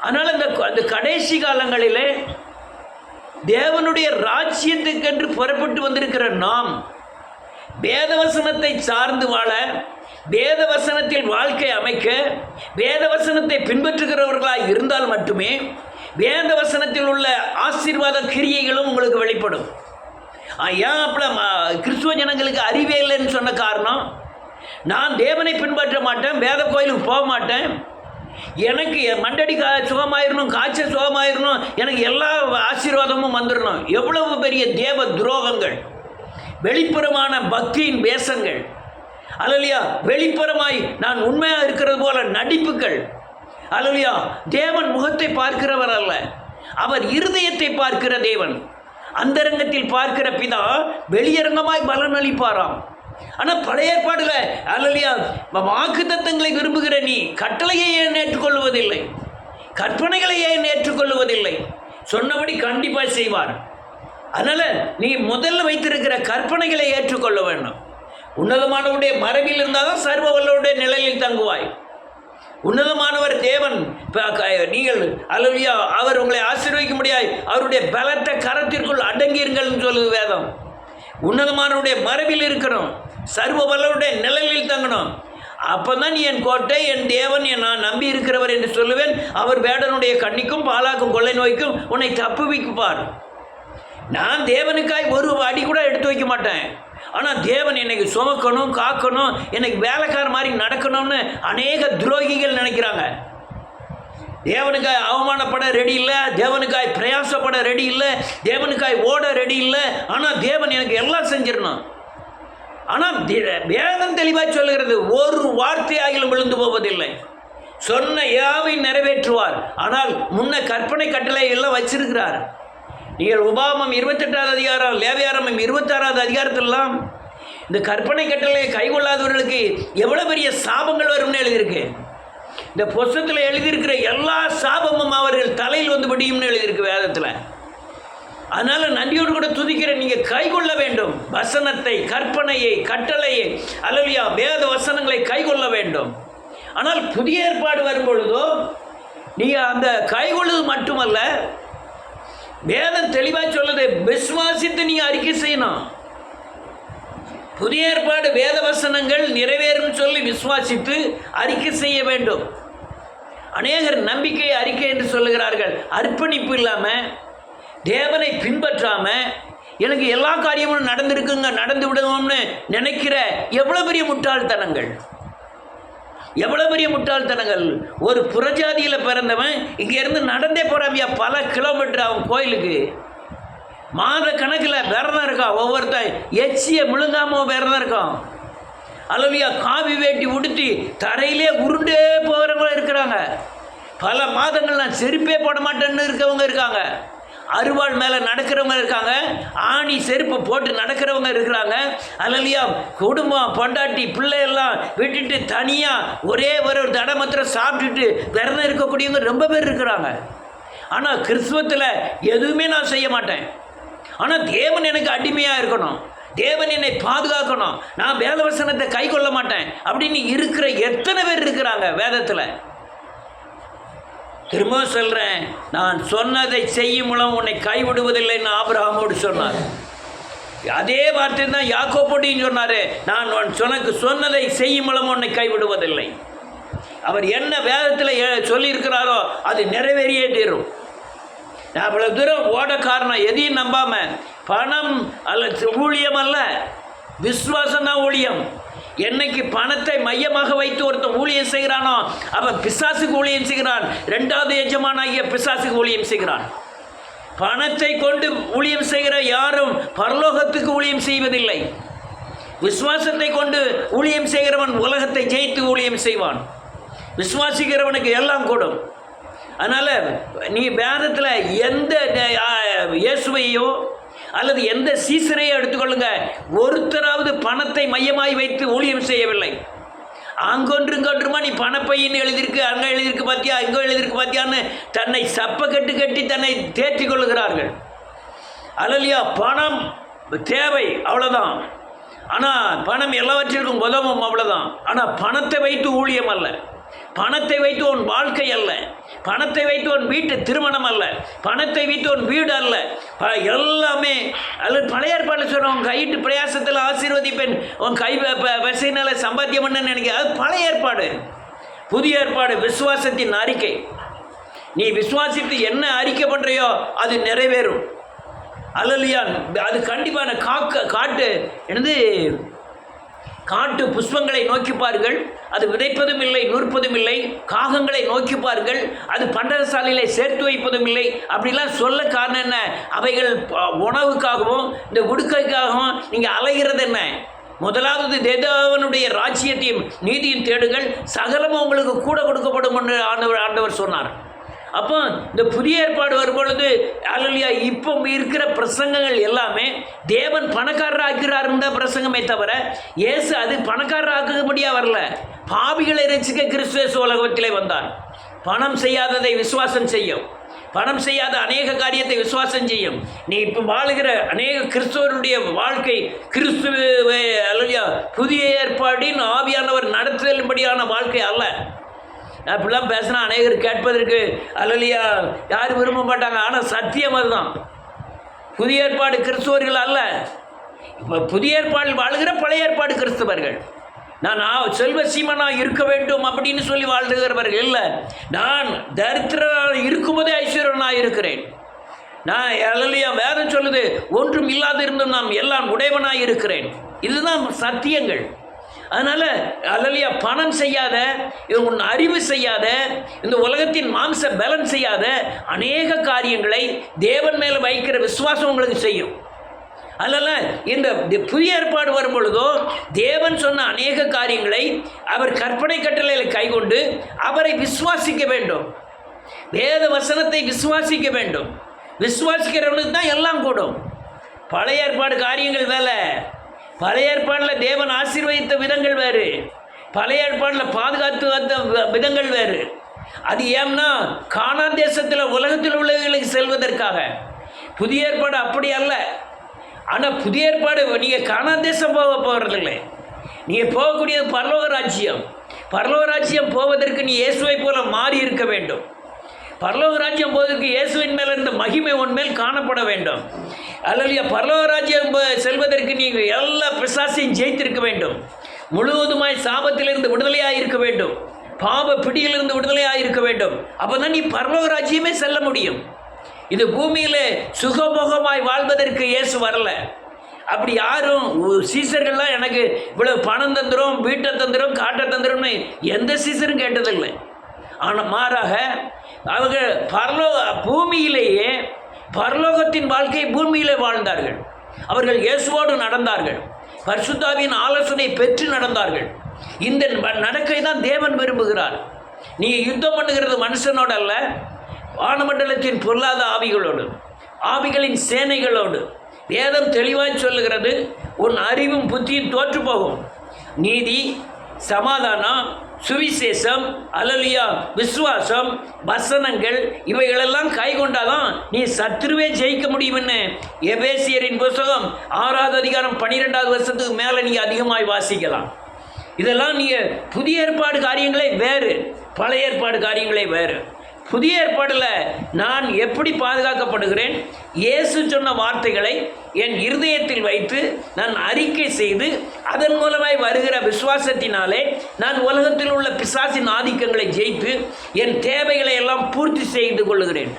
அதனால் அந்த கடைசி காலங்களிலே தேவனுடைய ராஜ்யத்துக்கென்று புறப்பட்டு வந்திருக்கிற நாம் வேதவசனத்தை சார்ந்து வாழ, வேதவசனத்தில் வாழ்க்கை அமைக்க, வேதவசனத்தை பின்பற்றுகிறவர்களாக இருந்தால் மட்டுமே வேதவசனத்தில் உள்ள ஆசீர்வாத கிரியைகளும் உங்களுக்கு வெளிப்படும். ஏன் அப்படி கிறிஸ்துவ ஜனங்களுக்கு அறிவே இல்லைன்னு சொன்ன காரணம், நான் தேவனை பின்பற்ற மாட்டேன், வேத கோயிலுக்கு போக மாட்டேன், எனக்கு மண்டடி சுகமாயிடணும், காய்ச்சல் சுகமாயிடணும், எனக்கு எல்லா ஆசீர்வாதமும் வந்துடணும். எவ்வளவு பெரிய தேவ துரோகங்கள், வெளிப்புறமான பக்தியின் வேஷங்கள், வெளிப்புறமாய் நான் உண்மையாக இருக்கிறது போல நடிப்புகள். தேவன் முகத்தை பார்க்கிறவர் அல்ல, அவர் இருதயத்தை பார்க்கிற தேவன். அந்தரங்கத்தில் பார்க்கிற பிதா வெளியரங்கமாய் பலன் அளிப்பாராம். ஆனால் பழைய ஏற்பாடுல வாக்கு தத்தங்களை விரும்புகிற நீ கட்டளையை ஏன் ஏற்றுக்கொள்வதில்லை, கற்பனைகளை ஏன் ஏற்றுக்கொள்வதில்லை? சொன்னபடி கண்டிப்பாக செய்வார். அதனால் நீ முதல்ல வைத்திருக்கிற கற்பனைகளை ஏற்றுக்கொள்ள வேண்டும். உன்னதமானவருடைய மரபில் இருந்தால் தான் சர்வ வல்லவருடைய நிலையில் தங்குவாய். உன்னதமானவர் தேவன், நீங்கள் அவர் உங்களை ஆசீர்வதிக்க முடியாது, அவருடைய பலத்த கரத்திற்குள் அடங்கியிருங்கள் சொல்லுது வேதம். உன்னதமானவருடைய மரபில் இருக்கணும், சர்வ வல்லவருடைய நிழலில் தங்கணும். அப்போ தான் நீ என் கோட்டை, என் தேவன், நான் நம்பி இருக்கிறவர் என்று சொல்லுவேன். அவர் வேடனுடைய கண்ணிக்கும் பாலாக்கும் கொள்ளை நோய்க்கும் உன்னை தப்புவிக்குப்பார். நான் தேவனுக்காய் ஒரு அடி கூட எடுத்து வைக்க மாட்டேன். ஆனால் தேவன் என்னைக்கு சுமக்கணும், காக்கணும், எனக்கு வேலைக்கார மாதிரி நடக்கணும்னு அநேக துரோகிகள் நினைக்கிறாங்க. தேவனுக்காய் அவமானப்பட ரெடி இல்லை, தேவனுக்காய் பிரயாசப்பட ரெடி இல்லை, தேவனுக்காய் ஓட ரெடி இல்லை. ஆனால் தேவன் எனக்கு எல்லாம் செஞ்சிடணும். ஆனால் வேதம் தெளிவாக சொல்லுகிறது, ஒரு வார்த்தையாகிலும் விழுந்து போவதில்லை, சொன்ன யாவை நிறைவேற்றுவார். ஆனால் முன்ன கற்பனை கட்டளை எல்லாம் வச்சிருக்கிறார். நீங்கள் உபாகமம் 28வது அதிகாரம், லேவியாரமம் 26வது அதிகாரத்திலாம் இந்த கற்பனை கட்டளையை கைகொள்ளாதவர்களுக்கு எவ்வளோ பெரிய சாபங்கள் வரும்னு எழுதியிருக்கு. இந்த புஸ்தகத்தில் எழுதியிருக்கிற எல்லா சாபமும் அவர்கள் தலையில் வந்து முடியும்னு எழுதியிருக்கு வேதத்தில். அதனால் நன்றியோடு கூட துதிக்கிறேன். நீங்கள் கைகொள்ள வேண்டும் வசனத்தை, கற்பனையை, கட்டளையை, வேத வசனங்களை கைகொள்ள வேண்டும். ஆனால் புதிய ஏற்பாடு வரும்பொழுதோ நீங்கள் அந்த கைகொள்வது மட்டுமல்ல, வேதம் தெளிவாக சொல்லுது, விசுவாசித்து நீங்கள் அறிக்கை செய்யணும். புதிய ஏற்பாடு வேத வசனங்கள் நிறைவேறும் சொல்லி விசுவாசித்து அறிக்கை செய்ய வேண்டும். அநேகர் நம்பிக்கை அறிக்கை என்று சொல்லுகிறார்கள். அர்ப்பணிப்பு இல்லாமல், தேவனை பின்பற்றாமல், எனக்கு எல்லா காரியமும் நடந்திருக்குங்க, நடந்து விடுவோம்னு நினைக்கிற எவ்வளோ பெரிய முட்டாள்தனங்கள், எவ்வளோ பெரிய முட்டாள்தனங்கள். ஒரு புறஜாதியில் பிறந்தவன் இங்கேருந்து நடந்தே போகிறாவியா பல கிலோமீட்டர் அவன் கோயிலுக்கு. மாத கணக்கில் விரதம் இருக்கான். ஒவ்வொருத்தன் எச்சியை முழுங்காமல் விரதம் இருக்கான். அல்லையா, காவி வேட்டி உடுத்தி தரையிலே உருண்டே போகிறவங்களும் இருக்கிறாங்க. பல மாதங்கள் நான் செருப்பே போட மாட்டேன்னு இருக்கவங்க இருக்காங்க. அருவாள் மேலே நடக்கிறவங்க இருக்காங்க. ஆணி செருப்பு போட்டு நடக்கிறவங்க இருக்கிறாங்க. அல்லையா, குடும்பம் பொண்டாட்டி பிள்ளையெல்லாம் விட்டுட்டு தனியாக ஒரே ஒரு தடை மாத்திரம் சாப்பிட்டுட்டு விரதம் இருக்கக்கூடியவங்க ரொம்ப பேர் இருக்கிறாங்க. ஆனால் கிறிஸ்துவத்தில் எதுவுமே நான் செய்ய மாட்டேன். ஆனால் தேவன் எனக்கு அடிமையாக இருக்கணும், தேவன் என்னை பாதுகாக்கணும், நான் வேதவசனத்தை கை கொள்ள மாட்டேன் அப்படின்னு இருக்கிற எத்தனை பேர் இருக்கிறாங்க வேதத்தில். திரும்ப சொல்கிறேன், நான் சொன்னதை செய்யும் மூலம் உன்னை கைவிடுவதில்லைன்னு ஆபிரகாமோடு சொன்னார். அதே வார்த்தை தான் யாக்கோபோடையும் சொன்னார், நான் உனக்கு சொன்னதை செய்யும் மூலம் உன்னை கைவிடுவதில்லை. அவர் என்ன வேதத்தில் சொல்லியிருக்கிறாரோ அது நிறைவேறியே தீரும். நான் அவ்வளோ தூரம் ஓட காரணம் எதையும் நம்பாமல், பணம் அல்ல ஊழியம் அல்ல, விசுவாசம் தான் ஊழியம். என்னைக்கு பணத்தை மையமாக வைத்து ஒருத்தன் ஊழியம் செய்கிறானோ அவன் பிசாசுக்கு ஊழியம் செய்கிறான். ரெண்டாவது எஜமானாகிய பிசாசுக்கு ஊழியம் செய்கிறான். பணத்தை கொண்டு ஊழியம் செய்கிற யாரும் பரலோகத்துக்கு ஊழியம் செய்வதில்லை. விசுவாசத்தை கொண்டு ஊழியம் செய்கிறவன் உலகத்தை ஜெயித்து ஊழியம் செய்வான். விசுவாசிக்கிறவனுக்கு எல்லாம் கூடும். அதனால் நீ வேதத்தில் எந்த இயேசுவையோ அல்லது எந்த சீசரையோ எடுத்துக்கொள்ளுங்க, ஒருத்தராவது பணத்தை மையமாய் வைத்து ஊழியம் செய்யவில்லை. அங்கொன்றுமா நீ பணப்பையின்னு எழுதியிருக்கு, அங்கே எழுதியிருக்கு பார்த்தியா, இங்கே எழுதியிருக்கு பார்த்தியான்னு தன்னை சப்ப கட்டி தன்னை தேற்றி கொள்ளுகிறார்கள். அல்லையா, பணம் தேவை அவ்வளோதான். ஆனால் பணம் எல்லாவற்றிற்கும் உதவும் அவ்வளோதான். ஆனால் பணத்தை வைத்து ஊழியம் அல்ல, பணத்தை வைத்து உன் வாழ்க்கை அல்ல, பணத்தை வைத்து உன் வீட்டு திருமணம் அல்ல, பணத்தை வைத்து உன் வீடு அல்ல. எல்லாமே அல்லது பழைய ஏற்பாடு சொல்கிறோம், உன் கையிட்டு பிரயாசத்தில் ஆசீர்வதிப்பேன், உன் கை வசையினால சம்பாத்தியம் பண்ணு நினைக்க, அது பழைய ஏற்பாடு. புதிய ஏற்பாடு விசுவாசத்தின் அறிக்கை. நீ விசுவாசித்து என்ன அறிக்கை பண்ணுறையோ அது நிறைவேறும். அல்லையா, அது கண்டிப்பான காட்டு என்னது காட்டு புஷ்பங்களை நோக்கிப்பார்கள், அது விதைப்பதும் இல்லை நூற்பதும் இல்லை. காகங்களை நோக்கிப்பார்கள், அது பண்டகசாலையிலே சேர்த்து வைப்பதும் இல்லை. அப்படிலாம் சொல்ல காரணம் என்ன? அவைகள் உணவுக்காகவும் இந்த உடுக்கைக்காகவும் நீங்கள் அலைகிறது என்ன? முதலாவது தேவனுடைய ராஜ்யத்தையும் நீதியும் தேடுங்கள், சகலமும் உங்களுக்கு கூட கொடுக்கப்படும் என்று ஆண்டவர் சொன்னார். அப்போ இந்த புதிய ஏற்பாடு வரும்பொழுது அல்லையா, இப்போ இருக்கிற பிரசங்கங்கள் எல்லாமே தேவன் பணக்காரர் ஆக்கிறாருன்னு தான் பிரசங்கமே தவிர இயேசு அது பணக்காரர் ஆக்கும்படியாக வரல. பாவிகளை ரட்சிக்க கிறிஸ்து உலகத்திலே வந்தார். பணம் செய்யாததை விசுவாசம் செய்யும், பணம் செய்யாத அநேக காரியத்தை விசுவாசம் செய்யும். நீ இப்போ வாழுகிற அநேக கிறிஸ்துவருடைய வாழ்க்கை கிறிஸ்துவ அல்லையா புதிய ஏற்பாடின் ஆவியானவர் நடத்துதலும்படியான வாழ்க்கை அல்ல. அப்படிலாம் பேசினா அநேகர் கேட்பதற்கு அல்லையா யாரும் விரும்ப மாட்டாங்க. ஆனால் சத்தியம் அதுதான். புதிய ஏற்பாடு கிறிஸ்துவர்கள் அல்ல, இப்போ புதிய ஏற்பாடில் வாழ்கிற பழைய ஏற்பாடு கிறிஸ்தவர்கள். நான் செல்வ சீமனாக இருக்க வேண்டும் அப்படின்னு சொல்லி வாழ்கிறவர்கள் இல்லை. நான் தரித்திரனாக இருக்கும்போதே ஐஸ்வர்யனாக இருக்கிறேன். நான் அல்லையா வேதம் சொல்லுது, ஒன்றும் இல்லாத இருந்தும் நாம் எல்லாம் உடையவனாக இருக்கிறேன். இதுதான் சத்தியங்கள். அதனால் அல்லையா பணம் செய்யாத, உன் அறிவு செய்யாத, இந்த உலகத்தின் மாம்ச பலன் செய்யாத அநேக காரியங்களை தேவன் மேலே வைக்கிற விசுவாசம் உங்களுக்கு செய்யும். அதனால் இந்த புதிய ஏற்பாடு வரும் பொழுதோ தேவன் சொன்ன அநேக காரியங்களை அவர் கற்பனை கட்டளையில் கைக்கொண்டு அவரை விசுவாசிக்க வேண்டும். வேத வசனத்தை விசுவாசிக்க வேண்டும். விசுவாசிக்கிறவனுக்கு தான் எல்லாம் கூடும். பழைய ஏற்பாடு காரியங்கள் வேலை. பழைய ஏற்பாடில் தேவன் ஆசீர்வதித்த விதங்கள் வேறு, பழைய ஏற்பாடில் பாதுகாத்து வந்த விதங்கள் வேறு. அது ஏன்னா கானான் தேசத்தில் உலகத்தில் உள்ளவர்களுக்கு செல்வதற்காக. புதிய ஏற்பாடு அப்படி அல்ல. ஆனால் புதிய ஏற்பாடு நீங்கள் கானான் தேசம் போக போகிறதில்லை, நீங்கள் போகக்கூடியது பரலோக ராஜ்யம். பரலோக ராஜ்யம் போவதற்கு நீ இயேசுவை போல மாறி இருக்க வேண்டும். பரலோக ராஜ்யம் போவதற்கு இயேசுவின் மேல் இருந்த மகிமை உன் மேல் காணப்பட வேண்டும். அல்லையா, பரலோக ராஜ்யம் செல்வதற்கு நீங்கள் எல்லா பிசாசையும் ஜெயித்திருக்க வேண்டும். முழுவதுமாய் சாபத்திலிருந்து விடுதலையாக இருக்க வேண்டும், பாவ பிடியிலிருந்து விடுதலையாக இருக்க வேண்டும். அப்போ தான் நீ பரலோக ராஜ்யமே செல்ல முடியும். இது பூமியில் சுகமுகமாய் வாழ்வதற்கு இயேசு வரல. அப்படி யாரும் சீசர்கள்லாம் எனக்கு இவ்வளோ பணம் தந்துடும், வீட்டை தந்துடும், காட்டை தந்துடும்னு எந்த சீசரும் கேட்டதில்லை. ஆனால் மாறாக அவங்க பூமியிலேயே பரலோகத்தின் வாழ்க்கையை பூமியிலே வாழ்ந்தார்கள். அவர்கள் இயேசுவோடு நடந்தார்கள். பரிசுத்தாவின் ஆலோசனை பெற்று நடந்தார்கள். இந்த நடக்கை தான் தேவன் விரும்புகிறார். நீ யுத்தம் பண்ணுகிறது மனுஷனோடு அல்ல, வானமண்டலத்தின் பொல்லாத ஆவிகளோடு, ஆவிகளின் சேனைகளோடு. வேதம் தெளிவாய் சொல்லுகிறது, உன் அறிவும் புத்தியும் தோற்று போகும். நீதி, சமாதானம், சுவிசேஷம், அல்லேலூயா, விசுவாசம், வசனங்கள் இவைகளெல்லாம் கைகொண்டாதான் நீ சத்துருவே ஜெயிக்க முடியும்னு எபேசியரின் புத்தகம் 6வது அதிகாரம் 12வது வருஷத்துக்கு மேலே நீங்கள் அதிகமாய் வாசிக்கலாம். இதெல்லாம் நீங்கள் புதிய ஏற்பாடு காரியங்களே வேறு, பழைய ஏற்பாடு காரியங்களே வேறு. புதிய ஏற்பாடில் நான் எப்படி பாதுகாக்கப்படுகிறேன்? இயேசு சொன்ன வார்த்தைகளை என் இருதயத்தில் வைத்து நான் அறிக்கை செய்து அதன் மூலமாய் வருகிற விசுவாசத்தினாலே நான் உலகத்தில் உள்ள பிசாசின் ஆதிக்கங்களை ஜெயித்து என் தேவைகளை எல்லாம் பூர்த்தி செய்து கொள்ளுகிறேன்.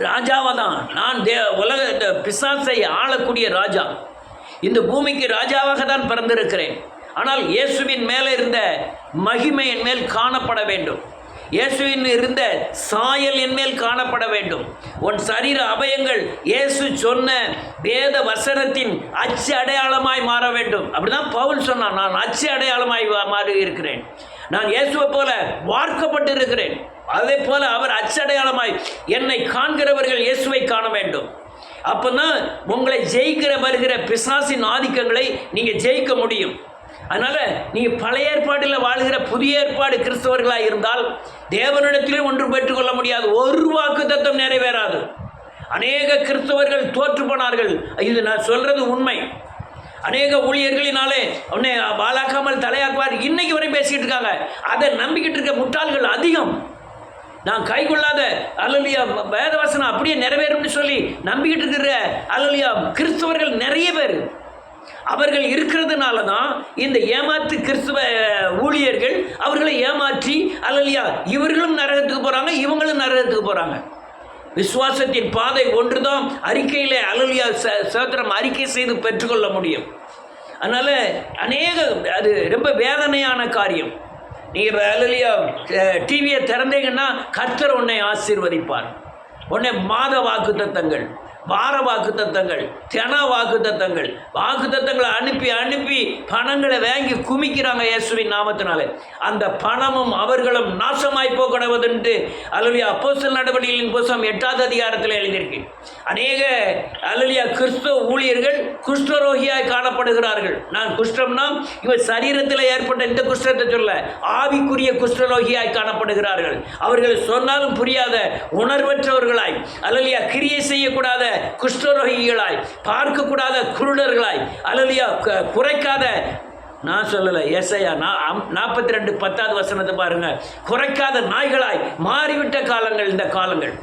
ராஜாவாக தான் நான் உலக பிசாசை ஆளக்கூடிய ராஜா. இந்த பூமிக்கு ராஜாவாக தான் பிறந்திருக்கிறேன். ஆனால் இயேசுவின் மேலே இருந்த மகிமை என் மேல் காணப்பட வேண்டும். இயேசுவின் இருந்த சாயல் என் மேல் காணப்பட வேண்டும். உன் சரீர அவயங்கள் இயேசு சொன்ன வேத வசனத்தின் அச்சு அடையாளமாய் மாற வேண்டும். அப்படிதான் பவுல் சொன்னான், நான் அச்சு அடையாளமாய் மாறி இருக்கிறேன். நான் இயேசுவை போல வார்க்கப்பட்டு இருக்கிறேன். அதே போல அவர் அச்சடையாளமாய் என்னை காண்கிறவர்கள் இயேசுவை காண வேண்டும். அப்போதான் உங்களை ஜெயிக்கிற வருகிற பிசாசின் ஆதிக்கங்களை நீங்கள் ஜெயிக்க முடியும். அதனால் நீங்கள் பழைய ஏற்பாட்டில் வாழ்கிற புதிய ஏற்பாடு கிறிஸ்தவர்களாக இருந்தால் தேவனிடத்திலே ஒன்று பெற்றுக்கொள்ள முடியாது. ஒரு வாக்கு தத்தம் நிறைவேறாது. அநேக கிறிஸ்தவர்கள் தோற்று போனார்கள். இது நான் சொல்கிறது உண்மை. அநேக ஊழியர்களினாலே உன்னை வாழாக்காமல் தலையாக்குவார் இன்னைக்கு வரை பேசிக்கிட்டு இருக்காங்க. அதை நம்பிக்கிட்டு இருக்க முட்டாள்கள் அதிகம். நான் கைகொள்ளாத அல்லேலூயா வேதவசனம் அப்படியே நிறைவேறும்னு சொல்லி நம்பிக்கிட்டு இருக்கிற அல்லேலூயா கிறிஸ்தவர்கள் நிறைய பேர். அவர்கள் இருக்கிறதுனால தான் இந்த ஏமாற்று கிறிஸ்துவ ஊழியர்கள் அவர்களை ஏமாற்றி அல்லேலூயா இவர்களும் நரகத்துக்கு போகிறாங்க, இவங்களும் நரகத்துக்கு போகிறாங்க. விசுவாசத்தின் பாதை ஒன்றுதான் அறிக்கையில் அல்லேலூயா சோத்திரம் அறிக்கை செய்து பெற்றுக்கொள்ள முடியும். அதனால் அநேக அது ரொம்ப வேதனையான காரியம். நீங்கள் அல்லேலூயா டிவியை திறந்தீங்கன்னா கர்த்தர் உன்னை ஆசீர்வதிப்பார். உன்னை மாத வாக்கு தத்தங்கள், வார வாக்கு தத்தங்கள், தின வாக்கு தத்தங்கள், வாக்கு தத்தங்களை அனுப்பி அனுப்பி பணங்களை வாங்கி குமிக்கிறாங்க இயேசுவின் நாமத்தினாலே. அந்த பணமும் அவர்களும் நாசமாய் போகக்கூடாதுன்ட்டு அல்லேலூயா அப்போஸ்தலர் நடவடிக்கைகளின் புத்தகம் 8வது அதிகாரத்தில் எழுதியிருக்கு. அநேக அல்லேலூயா கிறிஸ்துவ ஊழியர்கள் குஷ்டரோகியாய் காணப்படுகிறார்கள். நான் குஷ்டம்னா இவர் சரீரத்தில் ஏற்பட்ட இந்த குஷ்டத்தை சொல்ல, ஆவிக்குரிய குஷ்டரோகியாய் காணப்படுகிறார்கள். அவர்கள் சொன்னாலும் புரியாத உணர்வற்றவர்களாய் அல்லேலூயா கிரியை செய்யக்கூடாத குஷ்டரோகிகளாய், பார்க்கக்கூடாத குருடர்களாய், அல்லேலூயா குறைக்காத, நான் சொல்லலை, ஏசாயா 42 10வது வசனத்தை பாருங்க, குறைக்காத நாய்களாய் மாறிவிட்ட காலங்கள் இந்த காலங்கள்.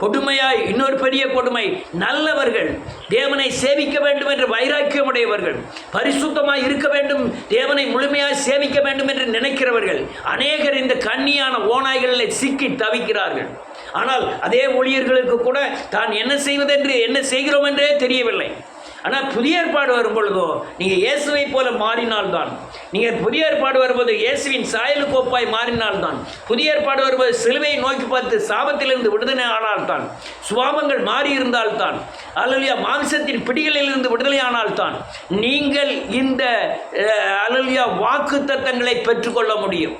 கொடுமையாய் இன்னொரு பெரிய கொடுமை, நல்லவர்கள் தேவனை சேவிக்க வேண்டும் என்று வைராக்கியம் உடையவர்கள், பரிசுத்தமாய் இருக்க வேண்டும், தேவனை முழுமையாய் சேவிக்க வேண்டும் என்று நினைக்கிறவர்கள் அநேகர் இந்த கண்ணியான ஓநாய்களில் சிக்கி தவிக்கிறார்கள். ஆனால் அதே ஊழியர்களுக்கு கூட தான் என்ன செய்வதென்று என்ன செய்கிறோம் என்றே தெரியவில்லை. ஆனால் புதிய ஏற்பாடு வரும் பொழுதோ நீங்கள் இயேசுவை போல மாறினால்தான், நீங்கள் புதிய ஏற்பாடு வரும்போது இயேசுவின் சாயலுக்கு ஒப்பாய் மாறினால்தான், புதிய ஏற்பாடு வரும்போது சிலுவையை நோக்கி பார்த்து சாபத்திலிருந்து விடுதலை ஆனால்தான், சுவாபங்கள் மாறி இருந்தால்தான், அல்லேலூயா மாம்சத்தின் பிடிகளிலிருந்து விடுதலை ஆனால்தான் நீங்கள் இந்த அல்லேலூயா வாக்கு தத்தங்களை பெற்றுக்கொள்ள முடியும்.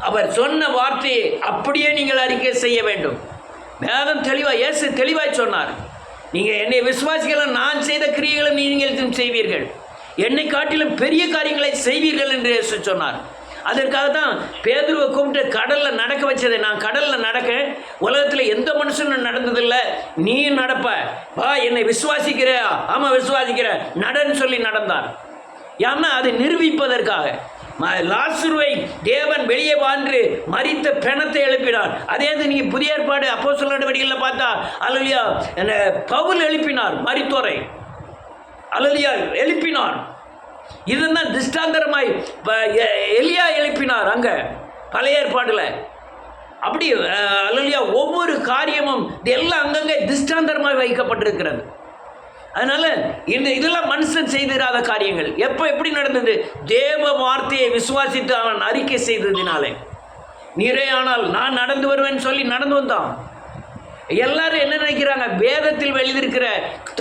அவர் சொன்ன வார்த்தையை அப்படியே நீங்கள் அறிக்கை செய்ய வேண்டும். வேதம் தெளிவாக, இயேசு தெளிவாய் சொன்னார், நீங்கள் என்னை விசுவாசிக்கலாம், நான் செய்த கிரியைகளை நீங்கள் செய்வீர்கள், என்னை காட்டிலும் பெரிய காரியங்களை செய்வீர்கள் என்று இயேசு சொன்னார். அதற்காக தான் பேதுருவை கூப்பிட்டு கடலில் நடக்க வச்சதை. நான் கடலில் நடக்க உலகத்தில் எந்த மனுஷனும் நடந்ததில்லை, நீ நடப்ப, வா என்னை விசுவாசிக்கிற, ஆமாம் விசுவாசிக்கிற, நடன்னு சொல்லி நடந்தார். ஏன்னா அதை நிரூபிப்பதற்காக. லாசருவை தேவன் வெளியே வான்று மரித்த பிணத்தை எழுப்பினார். அதே நீங்கள் புதிய ஏற்பாடு அப்போஸ்தலர் நடவடிக்கைகளில் பார்த்தா அல்லேலூயா பவுல் எழுப்பினார் மரித்தோரை, அல்லேலூயா எழுப்பினார். இதுதான் திஷ்டாந்தரமாய் எலியா எழுப்பினார் அங்கே பழைய ஏற்பாடில். அப்படி அல்லேலூயா ஒவ்வொரு காரியமும் எல்லாம் அங்கங்கே திஷ்டாந்தரமாய் வைக்கப்பட்டிருக்கிறது. அதனால் இதெல்லாம் மனுஷன் செய்திராத காரியங்கள். எப்படி நடந்தது? தேவ வார்த்தையை விசுவாசித்து அவன் அறிக்கை செய்ததினாலே. நீரே ஆனால் நான் நடந்து வருவேன்னு சொல்லி நடந்து வந்தான். எல்லாரும் என்ன நினைக்கிறாங்க, வேதத்தில் எழுதியிருக்கிற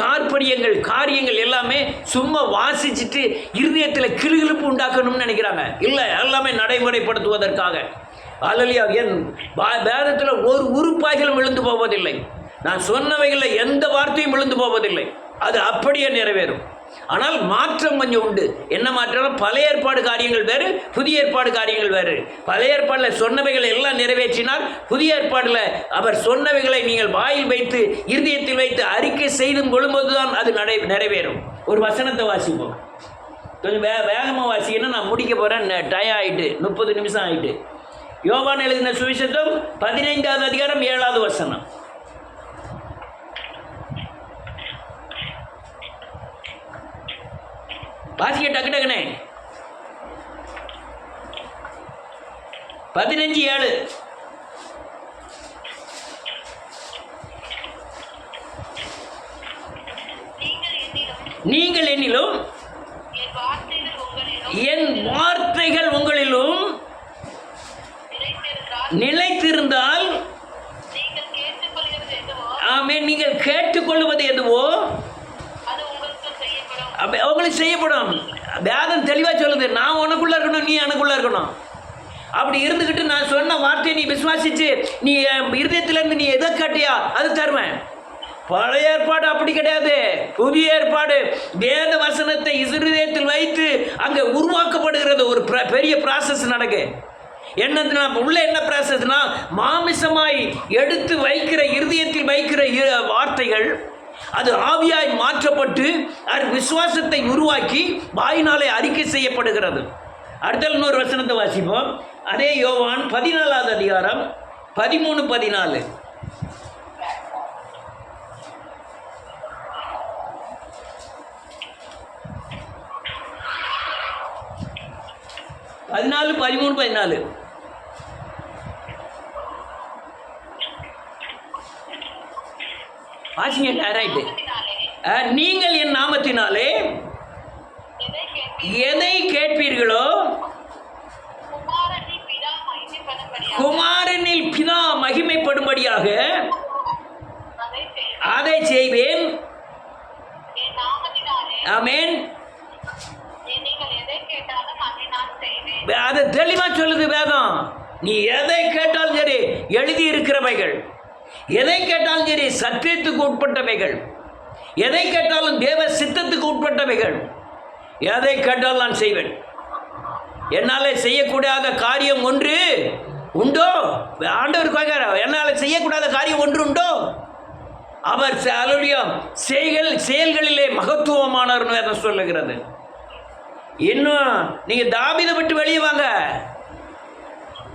தாற்பயங்கள் காரியங்கள் எல்லாமே சும்மா வாசிச்சுட்டு இருதயத்தில் கிளுகிழுப்பு உண்டாக்கணும்னு நினைக்கிறாங்க. இல்லை, எல்லாமே நடைமுறைப்படுத்துவதற்காக. அல்லேலூயா. என் வேதத்தில் ஒரு உறுப்பாய்களும் விழுந்து போவதில்லை. நான் சொன்னவைகளில் எந்த வார்த்தையும் விழுந்து போவதில்லை. அது அப்படியே நிறைவேறும். ஆனால் மாற்றம் கொஞ்சம் உண்டு. என்ன மாற்றம்? பழைய ஏற்பாடு காரியங்கள் வேறு, புதிய ஏற்பாடு காரியங்கள் வேறு. பழைய ஏற்பாடில் சொன்னவைகளை எல்லாம் நிறைவேற்றினால், புதிய ஏற்பாடில் அவர் சொன்னவைகளை நீங்கள் வாயில் வைத்து இருதயத்தில் வைத்து அறிக்கை செய்தும் கொள்ளும்போது தான் அது நிறைவேறும். ஒரு வசனத்தை வாசிப்போம். கொஞ்சம் வேகமாக வாசிக்கணும். நான் முடிக்க போகிறேன். டயம் ஆகிட்டு 30 நிமிஷம் ஆகிட்டு. யோவான் எழுதின சுவிசேஷம் 15வது அதிகாரம் 7வது வசனம். வாசிக்க டக்கு டக்குனே. 15:7. நீங்கள் என்னிலும் என் வார்த்தைகள் உங்களிலும் நிலைத்திருந்தால், ஆமென், நீங்கள் கேட்டுக்கொள்வது எதுவோ உங்களுக்கு செய்யப்படும். வேதம் தெளிவாக சொல்லுது, நான் உனக்குள்ள இருக்கணும், நீ எனக்குள்ள இருக்கணும். அப்படி இருந்துக்கிட்டு நான் சொன்ன வார்த்தையை நீ விசுவாசிச்சு நீ இருதயத்திலேருந்து நீ எதை காட்டியா அது தருவேன். பழைய ஏற்பாடு அப்படி கிடையாது. புதிய ஏற்பாடு வேத வசனத்தை இருதயத்தில் வைத்து அங்கே உருவாக்கப்படுகிறது. ஒரு பெரிய ப்ராசஸ் நடக்கு. என்னதுன்னா உள்ள என்ன ப்ராசஸ்னா, மாமிசமாய் எடுத்து வைக்கிற இருதயத்தில் வைக்கிற வார்த்தைகள் அது ஆவியாய் மாற்றப்பட்டு அது விசுவாசத்தை உருவாக்கி வாயினாலே அறிக்கை செய்யப்படுகிறது. அடுத்த இன்னொரு வசனத்தை வாசிப்போம். அதே யோவான் 14வது அதிகாரம் 13-14. வாசிங்க. ரைட்டு. நீங்கள் என் நாமத்தினாலே எதை கேட்பீர்களோ குமாரனில் பிதா மகிமைப்படும்படியாக அதை செய்வேன். ஆமென். அதை தெளிவா சொல்லுது வேதம். நீ எதை கேட்டாலும் சரி, எழுதி இருக்கிறவைகள் எதை கேட்டாலும் சரி, சத்தியத்துக்கு உட்பட்டவைகள், எதை கேட்டாலும் தேவ சித்தத்துக்கு உட்பட்டவைகள், எதை கேட்டாலும் நான் செய்வேன். என்னால் செய்யக்கூடாத காரியம் ஒன்று உண்டோ? ஆண்டவர் கேட்கிறார், என்னால் செய்யக்கூடாத காரியம் ஒன்று உண்டோ? அவர் செயல்களிலே மகத்துவமானவர் வேதம் சொல்லுகிறது. இன்னும் நீங்க தாவீதை விட்டு வெளியே வாங்க.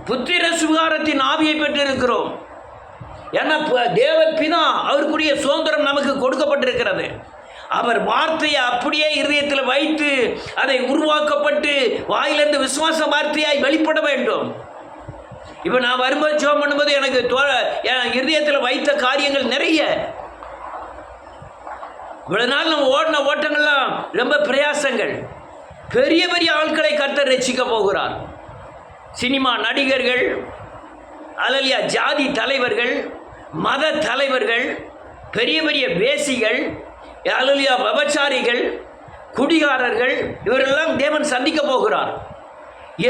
புத்திர சுகாரத்தின் ஆவியை பெற்றிருக்கிறோம். ஏன்னா தேவ பிதா அவருக்குரிய சுதந்திரம் நமக்கு கொடுக்கப்பட்டிருக்கிறது. அவர் வார்த்தையை அப்படியே இருதயத்தில் வைத்து அதை உருவாக்கப்பட்டு வாயிலிருந்து விசுவாச வார்த்தையாய் வெளிப்பட வேண்டும். இப்போ நான் வரும்போது ஜெபம் பண்ணும்போது எனக்கு இருதயத்தில் வைத்த காரியங்கள் நிறைய. இவ்வளவு நாள் நம்ம ஓடின ஓட்டங்கள்லாம் ரொம்ப பிரயாசங்கள். பெரிய பெரிய ஆட்களை கர்த்தர் ரட்சிக்க போகிறார். சினிமா நடிகர்கள், அல்லலியா ஜாதி தலைவர்கள், மத தலைவர்கள், பெரிய பெரிய வேசிகள், அல்லலியா விபச்சாரிகள், குடிகாரர்கள், இவரெல்லாம் தேவன் சந்திக்க போகிறார்.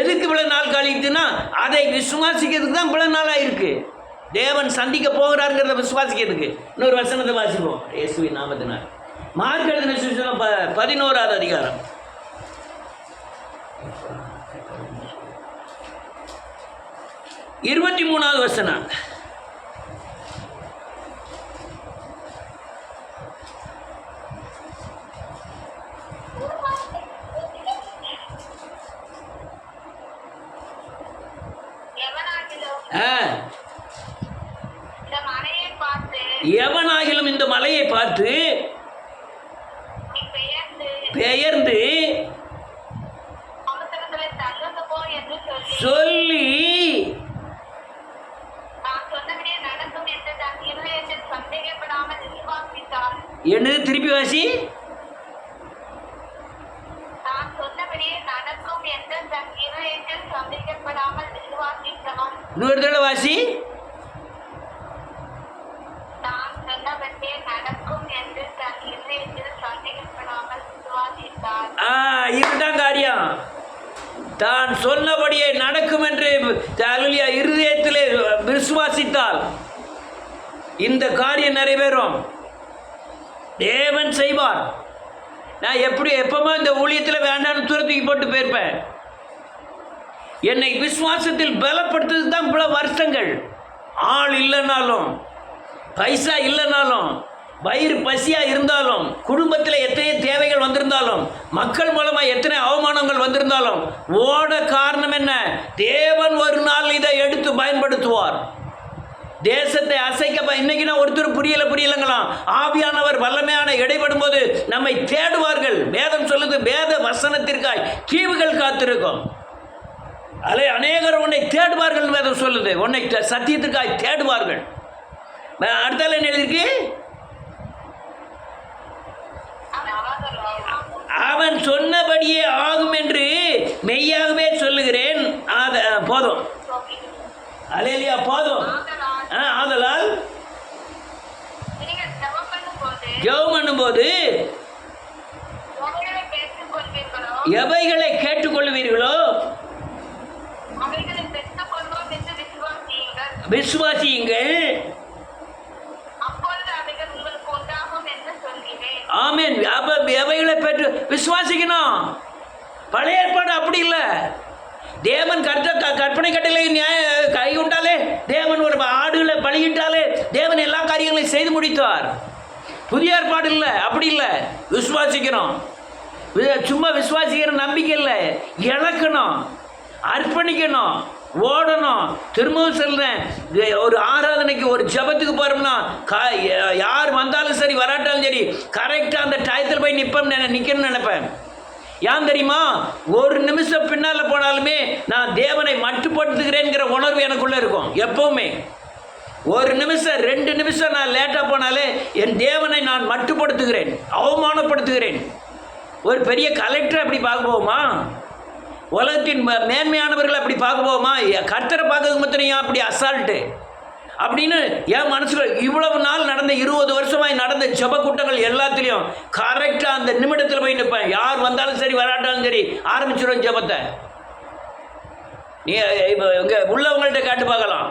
எதுக்கு இவ்வளவு நாள் கழித்துனா அதை விசுவாசிக்கிறதுக்கு தான் இவ்வளவு நாளாக இருக்கு. தேவன் சந்திக்க போகிறாருங்கிறத விசுவாசிக்கிறதுக்கு. இன்னொரு வசனத்தை வாசிப்போம். இயேசுவின் நாமத்தினால். மார்க் எழுதின சுவிசேஷம் 11வது அதிகாரம் 23வது வசனம். எவனாகிலும் இந்த மலையை பார்த்து பெயர்ந்து சொல்லி என்னது திருப்பி வாசி. இன்னொரு தடவை வாசி. தான் சொன்னபடியே நடக்கும் என்று இருதயத்திலே விசுவாசித்தால் இந்த காரியம் நிறைவேறும். தேவன் செய்வார். நான் எப்பவுமே இந்த ஊழியத்தில் வேண்டாம்னு தூக்கி போட்டு போயிருப்பேன். என்னை விசுவாசத்தில் பலப்படுத்துறது தான் பல வருஷங்கள். ஆள் இல்லைனாலும், பைசா இல்லைனாலும், வயிறு பசியாக இருந்தாலும், குடும்பத்தில் எத்தனை தேவைகள் வந்திருந்தாலும், மக்கள் மூலமாக எத்தனை அவமானங்கள் வந்திருந்தாலும், ஓட காரணம் என்ன? தேவன் ஒரு நாள் இதை எடுத்து பயன்படுத்துவார். தேசத்தை அசைக்க இன்னைக்கு நான் ஒருத்தர் புரியலங்களாம். ஆவியானவர் வல்லமையான இடைப்படும் போது நம்மை தேடுவார்கள். வேதம் சொல்லுது, வேத வசனத்திற்காய் தீவுகள் காத்திருக்கும். அநேகர் உன்னை தேடுவார்கள். வேதம் சொல்லுது, உன்னை சத்தியத்திற்காய் தேடுவார்கள். அடுத்தால என்ன எழுதிருக்கு? அவன் சொன்னபடியே ஆகும் என்று மெய்யாகவே சொல்லுகிறேன். போதும். அல்லேலூயா, போதும். ஆதலால் ஜெபம் பண்ணும்போது எவைகளை கேட்டுக்கொள்வீர்களோ விசுவாசியுங்கள். ஆமென். எவைகளை பெற்று விசுவாசிக்கணும். பழைய ஏற்பாடு அப்படி இல்லை. தேவன் கற்பனை கட்டளை கை கொண்டாலே, தேவன் ஒரு ஆடுகளை பலியிட்டாலே தேவன் எல்லா காரியங்களையும் செய்து முடித்தார். புதிய ஏற்பாடு இல்லை, அப்படி இல்லை. விசுவாசிக்கணும். சும்மா விசுவாசிக்கிற நம்பிக்கை இல்லை, இழக்கணும், அர்ப்பணிக்கணும், ஓடணும். திரும்பவும் சொல்றேன், ஒரு ஆராதனைக்கு ஒரு ஜபத்துக்கு போறோம்னா யார் வந்தாலும் சரி வராட்டாலும் சரி கரெக்டாக அந்த டயத்தில் போய் நிற்கணும்னு நினைப்பேன். ஏன் தெரியுமா? ஒரு நிமிஷம் பின்னால் போனாலுமே நான் தேவனை மட்டுப்படுத்துகிறேங்கிற உணர்வு எனக்குள்ளே இருக்கும். எப்போவுமே ஒரு நிமிஷம் 2 நிமிஷம் நான் லேட்டாக போனாலே என் தேவனை நான் மட்டுப்படுத்துகிறேன், அவமானப்படுத்துகிறேன். ஒரு பெரிய கலெக்டர் அப்படி பார்க்க போவோமா? உலகத்தின் மேன்மையானவர்கள் அப்படி பார்க்க போவோமா? கர்த்தரை பார்க்கறது மாத்திரம் அப்படி அசால்ட்டு அப்படின்னு என் மனசுல இவ்வளவு நாள் நடந்த 20 வருஷமாய் நடந்த ஜெப கூட்டங்கள் எல்லாத்துலேயும் கரெக்டாக அந்த நிமிடத்தில் போய் நிற்பேன். யார் வந்தாலும் சரி வராட்டாலும் சரி ஆரம்பிச்சிடும் ஜெபத்தை. நீ இப்போ இங்கே உள்ளவங்கள்ட்ட காட்டு பார்க்கலாம்.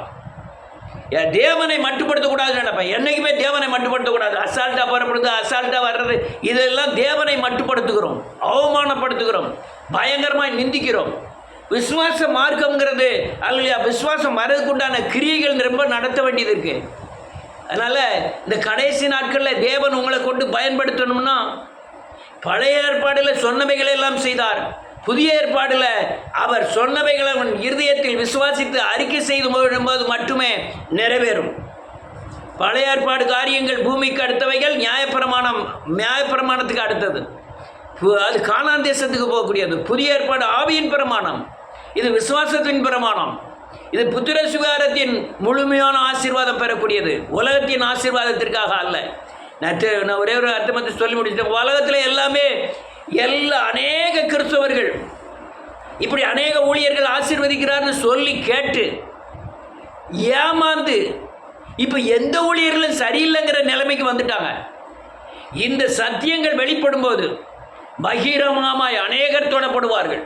தேவனை மட்டுப்படுத்தக்கூடாதுன்னு நினைப்பேன். என்றைக்குமே தேவனை மட்டுப்படுத்தக்கூடாது. அசால்ட்டாக புறப்படுது, அசால்ட்டாக வர்றது, இதெல்லாம் தேவனை மட்டுப்படுத்துகிறோம், அவமானப்படுத்துகிறோம், பயங்கரமாக நிந்திக்கிறோம். விசுவாச மார்க்கம்ங்கிறது அல்லையா, விசுவாசம் வரதுக்குண்டான கிரியைகள் ரொம்ப நடத்த வேண்டியது இருக்குது. அதனால் இந்த கடைசி நாட்களில் தேவன் உங்களை கொண்டு பயன்படுத்தணும்னா பழைய ஏற்பாடில் சொன்னவைகளை எல்லாம் செய்தார். புதிய ஏற்பாடில் அவர் சொன்னவைகளை அவன் இருதயத்தில் விசுவாசித்து அறிக்கை செய்து போது மட்டுமே நிறைவேறும். பழைய ஏற்பாடு காரியங்கள் பூமிக்கு அடுத்தவைகள், நியாயப்பிரமாணத்துக்கு அடுத்தது. அது கானான் தேசத்துக்கு போகக்கூடியது. புதிய ஏற்பாடு ஆவியின் பிரமாணம், இது விசுவாசத்தின் பிரமாணம், இது புத்திர சுகாரத்தின் முழுமையான ஆசீர்வாதம் பெறக்கூடியது, உலகத்தின் ஆசீர்வாதத்திற்காக அல்ல. நான் ஒரே ஒரு அர்த்தமத்தை சொல்லி முடிச்சிட்டேன். உலகத்தில் எல்லாமே அநேக கிறிஸ்தவர்கள் இப்படி அநேக ஊழியர்கள் ஆசீர்வதிக்கிறார்னு சொல்லி கேட்டு ஏமாந்து இப்போ எந்த ஊழியர்களும் சரியில்லைங்கிற நிலைமைக்கு வந்துட்டாங்க. இந்த சத்தியங்கள் வெளிப்படும் போது பகிரங்கமாய் அநேகர் தொடப்படுவார்கள்.